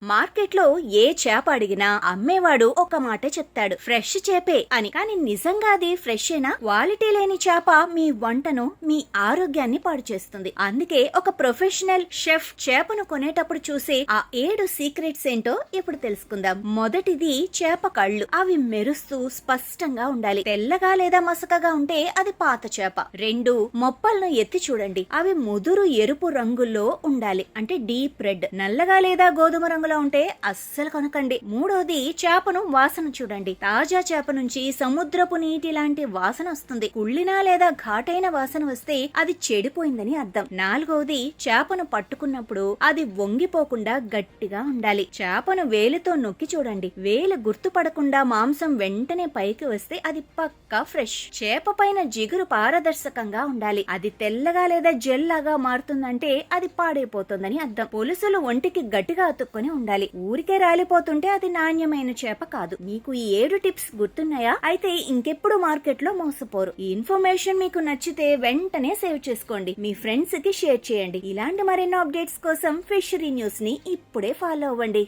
మార్కెట్లో ఏ చేప అడిగినా అమ్మేవాడు ఒక మాట చెప్తాడు, ఫ్రెష్ చేపే అని. కానీ నిజంగా అది ఫ్రెషేనా? క్వాలిటీ లేని చేప మీ వంటను, మీ ఆరోగ్యాన్ని పాడు చేస్తుంది. అందుకే ఒక ప్రొఫెషనల్ షెఫ్ చేపను కొనేటప్పుడు చూసే ఆ 7 సీక్రెట్స్ ఏంటో ఇప్పుడు తెలుసుకుందాం. మొదటిది చేప కళ్ళు. అవి మెరుస్తూ స్పష్టంగా ఉండాలి. తెల్లగా లేదా మసకగా ఉంటే అది పాత చేప. 2, మొప్పలను ఎత్తి చూడండి. అవి ముదురు ఎరుపు రంగుల్లో ఉండాలి, అంటే డీప్ రెడ్. నల్లగా లేదా గోధుమ రంగులో ఉంటే అస్సలు కొనకండి. 3వది చేపను వాసన చూడండి. తాజా చేప నుంచి సముద్రపు నీటి లాంటి వాసన వస్తుంది. కుళ్ళినా లేదా ఘాటైన వాసన వస్తే అది చెడిపోయిందని అర్థం. 4వది చేపను పట్టుకున్నప్పుడు అది వంగిపోకుండా గట్టిగా ఉండాలి. చేపను వేలుతో నొక్కి చూడండి. వేలు గుర్తుపడకుండా మాంసం వెంటనే పైకి వస్తే అది పక్కా ఫ్రెష్. చేప పైన జిగురు పారదర్శకంగా ఉండాలి. అది తెల్లగా లేదా జెల్ లాగా మారుతుందంటే అది పాడైపోతుందని అర్థం. పులుసులు ఒంటికి గట్టిగా అతుక్కొని ఉండాలి. ఊరికే రాలిపోతుంటే అది నాణ్యమైన చేప కాదు. మీకు ఈ 7 టిప్స్ గుర్తున్నాయా? అయితే ఇంకెప్పుడు మార్కెట్ లో మోసపోరు. ఈ ఇన్ఫర్మేషన్ మీకు నచ్చితే వెంటనే సేవ్ చేసుకోండి, మీ ఫ్రెండ్స్ కి షేర్ చేయండి. ఇలాంటి మరెన్నో అప్డేట్స్ కోసం ఫిషరీ న్యూస్ ని ఇప్పుడే ఫాలో అవ్వండి.